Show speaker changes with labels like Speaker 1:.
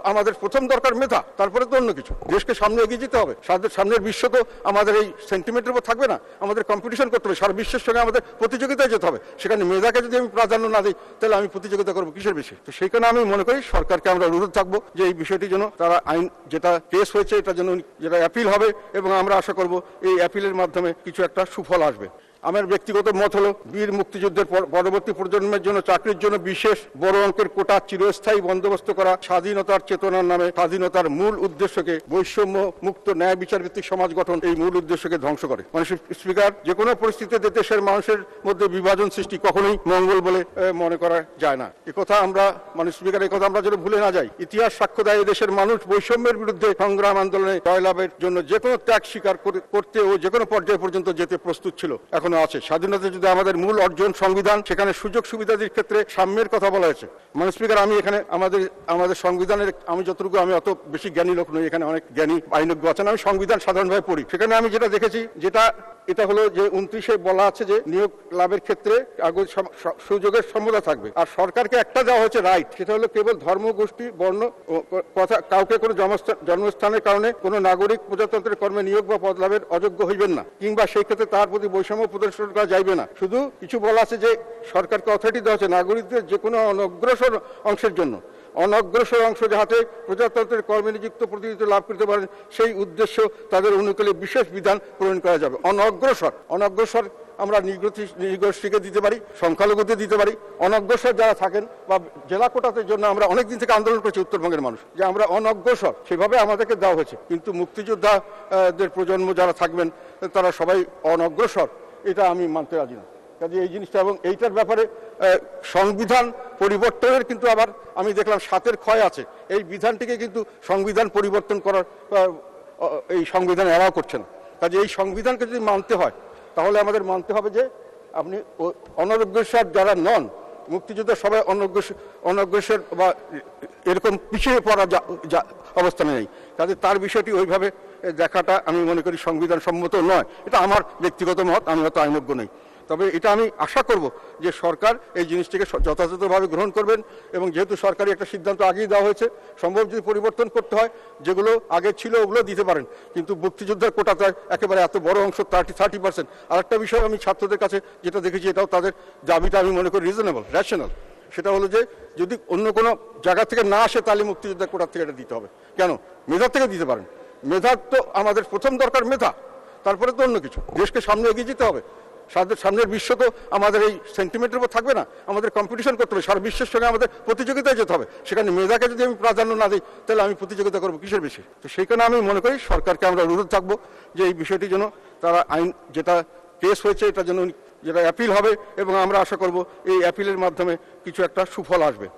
Speaker 1: আমাদের প্রথম দরকার মেধা, তারপরে তো অন্য কিছু। দেশকে সামনে এগিয়ে যেতে হবে। সামনের বিশ্ব তো আমাদের এই সেন্টিমেন্টের উপর থাকবে না, আমাদের কম্পিটিশন করতে হবে, সারা বিশ্বের সঙ্গে আমাদের প্রতিযোগিতায় যেতে হবে। সেখানে মেধাকে যদি আমি প্রাধান্য না দিই, তাহলে আমি প্রতিযোগিতা করবো কিসের বেশি? তো সেইখানে আমি মনে করি সরকারকে আমরা অনুরোধ থাকবো যে এই বিষয়টির জন্য তারা আইন যেটা কেস হয়েছে এটা যেন যেটা অ্যাপিল হবে, এবং আমরা আশা করব এই অ্যাপিলের মাধ্যমে কিছু একটা সুফল আসবে। আমার ব্যক্তিগত মত হলো, বীর মুক্তিযুদ্ধের পরবর্তী প্রজন্মের জন্য চাকরির জন্য বিশেষ বড় অঙ্কের কোটা চিরস্থায়ী বন্দোবস্ত করা স্বাধীনতার চেতনার নামে স্বাধীনতার মূল উদ্দেশ্যকে, বৈষম্য মুক্ত ন্যায় বিচার ভিত্তিক সমাজ গঠন, এই মূল উদ্দেশ্যকে ধ্বংস করে। স্পিকার, যে কোনো পরিস্থিতিতে দেশের মানুষের মধ্যে বিভাজন সৃষ্টি কখনোই মঙ্গল বলে মনে করা যায় না। একথা আমরা স্পিকার, এই কথা আমরা যেন ভুলে না যাই। ইতিহাস সাক্ষ্য দেয় দেশের মানুষ বৈষম্যের বিরুদ্ধে সংগ্রাম আন্দোলনে জয়লাভের জন্য যে কোনো ত্যাগ স্বীকার করতে ও যে কোনো পর্যায় পর্যন্ত যেতে প্রস্তুত ছিল, এখন আছে। স্বাধীনতা যদি আমাদের মূল অর্জন সংবিধান, সেখানে সুযোগ সুবিধাদির ক্ষেত্রে সাম্যের কথা বলা হয়েছে। স্পিকার, আমি এখানে আমাদের সংবিধানের, আমি যতটুকু, আমি অত বেশি জ্ঞানী লোক নই, এখানে অনেক জ্ঞানী আইনজ্ঞ আছেন, আমি সংবিধান সাধারণভাবে পড়ি। সেখানে আমি যেটা দেখেছি, এটা হলো যে 29-এ বলা আছে যে নিয়োগ লাভের ক্ষেত্রে সুযোগের সমতা থাকবে। আর সরকারকে একটা দেওয়া হয়েছে রাইট, সেটা হলো কেবল ধর্ম, গোষ্ঠী, বর্ণ কথা কাউকে কোনো জন্মস্থানের কারণে কোনো নাগরিক প্রজাতন্ত্রের কর্মে নিয়োগ বা পদ লাভের অযোগ্য হইবেন না, কিংবা সেই ক্ষেত্রে তার প্রতি বৈষম্য প্রদর্শন করা যাইবে না। শুধু কিছু বলা আছে যে সরকারকে অথরিটি দেওয়া হচ্ছে নাগরিকদের যে কোনো অনগ্রসর অংশের জন্য, অনগ্রসর অংশ যাহাতে প্রজাতন্ত্রের কর্মে নিযুক্ত প্রতিনিধিত্ব লাভ করতে পারেন, সেই উদ্দেশ্য তাদের অনুকূলে বিশেষ বিধান প্রণয়ন করা যাবে। অনগ্রসর আমরা নৃগোষ্ঠীকে দিতে পারি, সংখ্যালঘুদের দিতে পারি। অনগ্রসর যারা থাকেন বা জেলা কোটাতের জন্য আমরা অনেকদিন থেকে আন্দোলন করছি উত্তরবঙ্গের মানুষ, যে আমরা অনগ্রসর, সেভাবে আমাদেরকে দেওয়া হয়েছে। কিন্তু মুক্তিযোদ্ধাদের প্রজন্ম যারা থাকবেন তারা সবাই অনগ্রসর, এটা আমি মানতে রাজি না। কাজে এই জিনিসটা, এবং এইটার ব্যাপারে সংবিধান পরিবর্তনের কিন্তু আবার আমি দেখলাম 7-এর ক্ষয় আছে। এই বিধানটিকে কিন্তু সংবিধান পরিবর্তন করার এই সংবিধান এরাও করছে না। কাজে এই সংবিধানকে যদি মানতে হয়, তাহলে আমাদের মানতে হবে যে আপনি অনগ্রসর যারা নন, মুক্তিযোদ্ধা সবাই অনগ্রসর বা এরকম পিছিয়ে পড়া অবস্থানে নেই। কাজে তার বিষয়টি ওইভাবে দেখাটা আমি মনে করি সংবিধান সম্মত নয়। এটা আমার ব্যক্তিগত মত, আমি হয়তো আইনজ্ঞ নই। তবে এটা আমি আশা করব যে সরকার এই জিনিসটিকে যথাযথভাবে গ্রহণ করবেন, এবং যেহেতু সরকারি একটা সিদ্ধান্ত আগেই দেওয়া হয়েছে, সম্ভব যদি পরিবর্তন করতে হয়, যেগুলো আগে ছিল ওগুলো দিতে পারেন, কিন্তু মুক্তিযোদ্ধার কোটাতে একেবারে এত বড় অংশ 30%। আরেকটা বিষয় আমি ছাত্রদের কাছে যেটা দেখেছি, এটাও তাদের দাবিটা আমি মনে করি রিজনেবল, রেশনাল। সেটা হলো যে যদি অন্য কোনো জায়গা থেকে না আসে, তাহলে মুক্তিযোদ্ধার কোটার থেকে এটা দিতে হবে। কেন? মেধার থেকে দিতে পারেন। মেধার তো আমাদের প্রথম দরকার মেধা, তারপরে তো অন্য কিছু। দেশকে সামনে এগিয়ে যেতে হবে। সামনের বিশ্ব তো আমাদের এই সেন্টিমেন্টের উপর থাকবে না, আমাদের কম্পিটিশন করতে হবে, সারা বিশ্বের সঙ্গে আমাদের প্রতিযোগিতায় যেতে হবে। সেখানে মেধাকে যদি আমি প্রাধান্য না দিই, তাহলে আমি প্রতিযোগিতা করবো কিসের বেশি? তো সেইখানে আমি মনে করি সরকারকে আমরা অনুরোধ থাকবো যে এই বিষয়টির জন্য তারা আইন যেটা কেস হয়েছে এটা যেন যেটা অ্যাপিল হবে, এবং আমরা আশা করব এই অ্যাপিলের মাধ্যমে কিছু একটা সুফল আসবে।